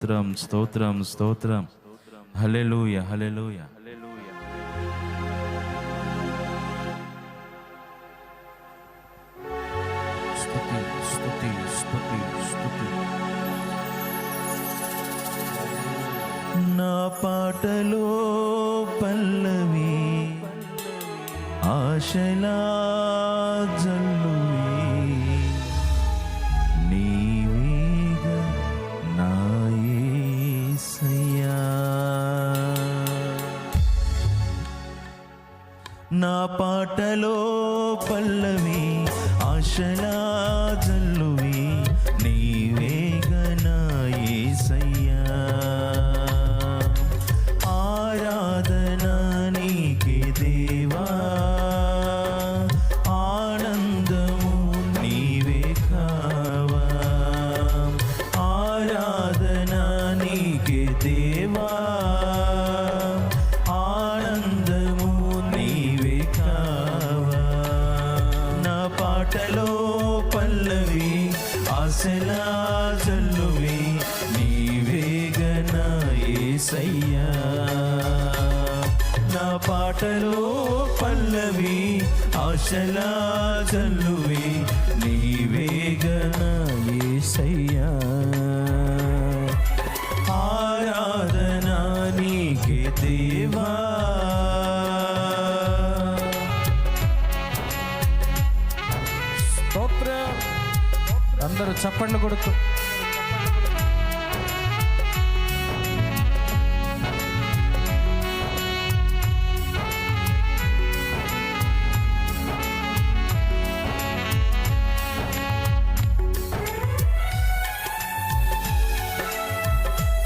స్తోత్రం స్తోత్రం స్తోత్రం. హల్లెలూయా హల్లెలూయా. స్తుతి స్తుతి స్తుతి స్తుతి. నా పాటలో పల్లవి ఆశలా జల్లువి నీవేగా నా యేసయ్యా. నా పాటలో పల్లవి ఆశలా జల్లువి నీవేగా నా యేసయ్యా. ఆరాధన నీకే దేవా, ఆనందము నీవే కావా. ఆరాధన నీకే దేవా, ఆనందము నీవే కావా. నా పాటలో పల్లవి ఆశలా జల్లువి నీవేగా నా యేసయ్యా. నా పాటలో పల్లవి ఆశలా జల్లువి నీవేగా నా యేసయ్యా. ఆరాధన నీకే దేవా. స్తోత్రం. అందరూ చప్పట్లు కొడుతూ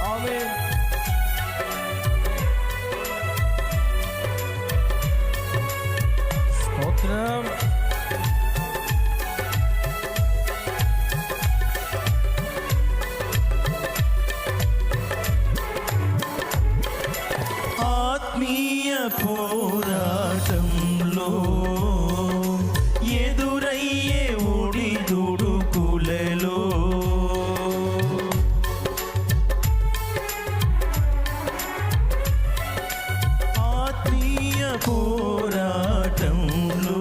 ఆమేన్. స్తోత్రం. ఆత్మీయ పోరాటంలో ఎదురయ్యే ఒడిదుడుకులలో ఆత్మీయ పోరాటంలో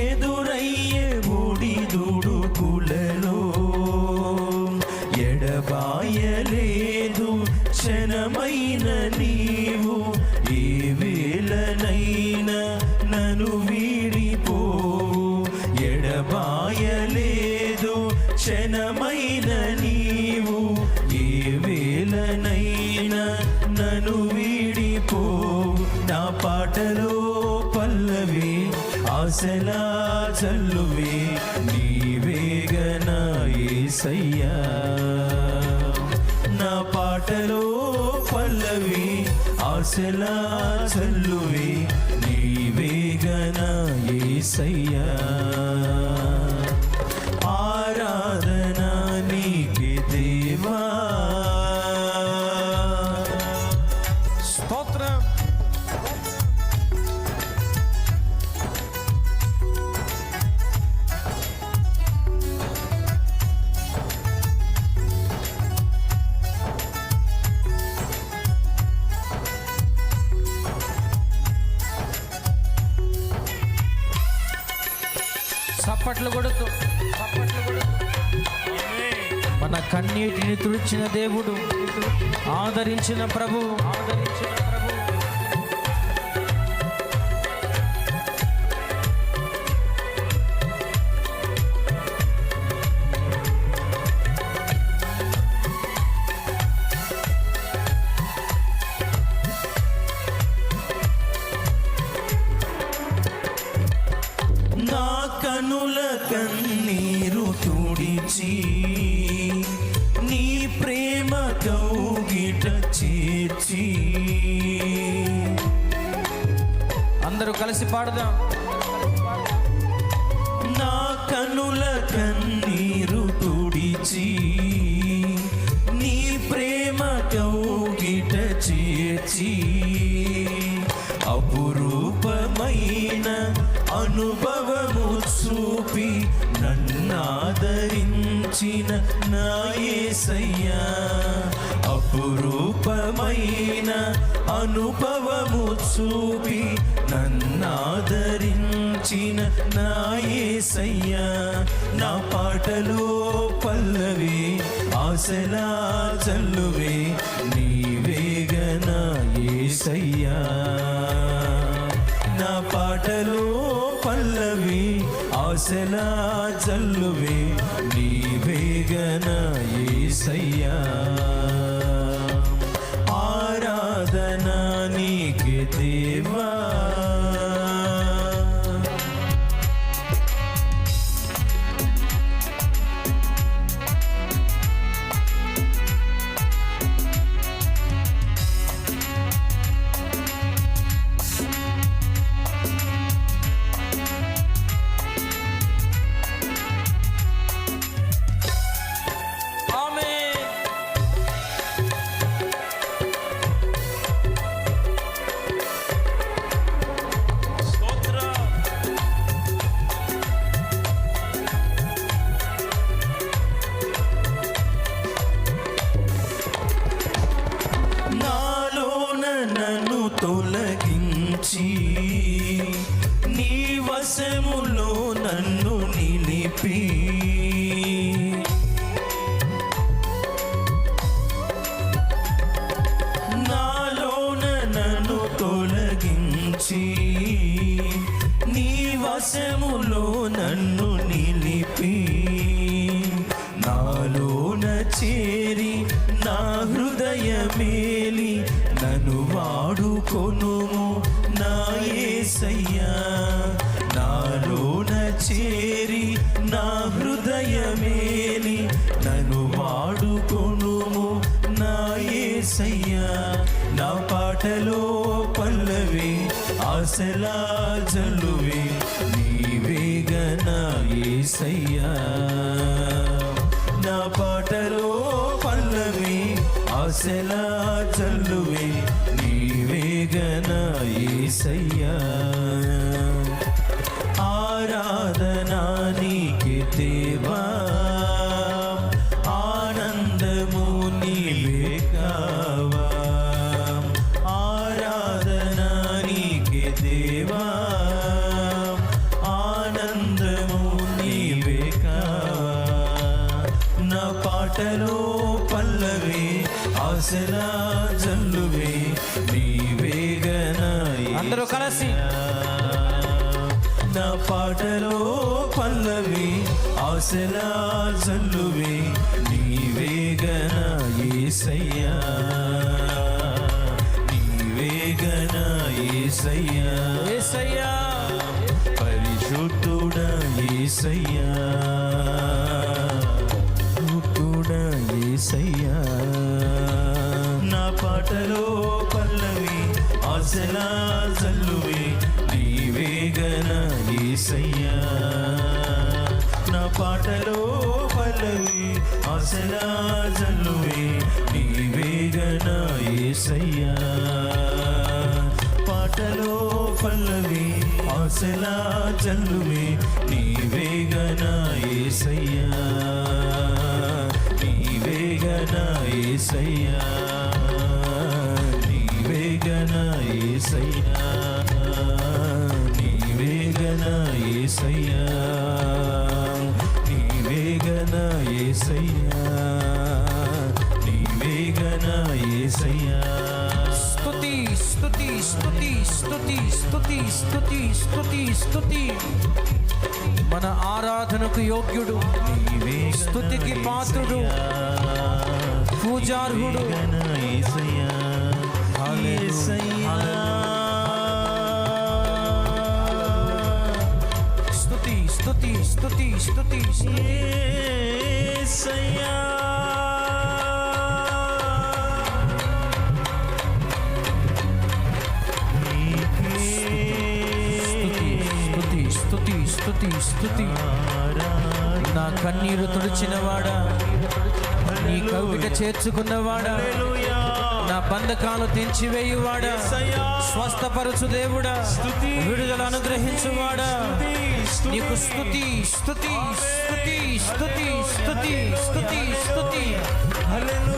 ఎదురయ్యే ఒడిదుడుకులలో ఎడబాయలేదు క్షణమైన నీవు. ఏ వేళనైనా నన్ను వీడిపోవు. ఎడబాయలేదు క్షణమైన నీవు. ఏ వేళనైనా నన్ను వీడిపోవు. నా పాటలో పల్లవి ఆశలా జల్లువి నీవేగా నా యేసయ్యా. నా పాటలో పల్లవి ఆశలా జల్లువి నీవేగా నా యేసయ్యా. ఆరాధన నీకే దేవా. స్తోత్రం. చప్పట్లు కొడుతూ మన కన్నీటిని తుడిచిన దేవుడు, ఆదరించిన ప్రభు. నా కనుల కన్నీరు తుడిచి నీ ప్రేమ కౌగిట చేర్చి. అందరూ కలిసి పాడుదాం. నా కనుల కన్నీరు తుడిచి నీ ప్రేమ కౌగిట చేర్చి. అపురూపమైన అనుభవము చూపి నన్నాదరించి ఆదరించిన నా యేసయ్యా అపురూపమైన అనుభవము చూపి నన్నాదరించిన నా యేసయ్యా నా పాటలో పల్లవి ఆశలా చల్లువే నీవేగన యేసయ్యా నా పాటలో పల్లవి ఆశలా చల్లువే నీవేగన యేసయ్యా ఆరాధన నీకే దేవా తొలగించి నీ వశములో నన్ను నిలిపి నాలోన నన్ను తొలగించి నీ వశములో నన్ను నిలిపి నాలోన చేరి నా హృదయమేలి నన్ను వాడుకొనుము నా యేసయ్యా నాలోన చేరి నా హృదయమేలి నన్ను వాడుకొనుము నా యేసయ్యా నా పాటలో పల్లవి ఆశలా జల్లువే నీవేగన యేసయ్యా నా పాటలో పల్లవి ఆశలా చల్లువే నీవేగన యేసయ్యా ఆరాధన నీకే దేవా ఆనందము నీవే కావా ఆరాధన నీకే దేవా ఆనందము నీవే కావా నా పాటలో పల్లవి ఆశలా జల్లువే నీవేగన అందరూ కలిసి నా పాటలో పల్లవి ఆశలా జల్లువే నీవేగన యేసయ్యా నీవేగన యేసయ్యా యేసయ్యా పరిశుద్ధుడా యేసయ్యా యేసయ్యా నా పాటలో పల్లవి ఆశలా జల్లువే నీవేగన యేసయ్యా నా పాటలో పల్లవి ఆశలా జల్లువే నీవేగన యేసయ్యా పాటలో పల్లవి ఆశలా జల్లువే నీవేగన యేసయ్యా నీవేగన యేసయ్యా నీవేగన యేసయ్యా నీవేగన యేసయ్యా నీవేగన యేసయ్యా నీవేగన యేసయ్యా స్తుతి స్తుతి స్తుతి స్తుతి స్తుతి స్తుతి స్తుతి స్తుతి మన ఆరాధనకు యోగ్యుడు స్తుతికి పాత్రుడు పూజార్హుడు యేసయ్యా యేసయ్యా స్తుతి స్తుతి స్తుతి స్తుతి యేసయ్యా స్తుతి స్తుతి స్తుతి నా కన్నీరు తుడిచినవాడా నీ కవిట చేర్చుకున్నవాడా నా బంధకాలు తెంచివేయువాడా, యేసయ్యా. స్వస్థపరచు దేవుడా, స్తుతి. విడుదల అనుగ్రహించువాడా, నీకు స్తుతి స్తుతి స్తుతి స్తుతి స్తుతి స్తుతి స్తుతి. హల్లెలూయా.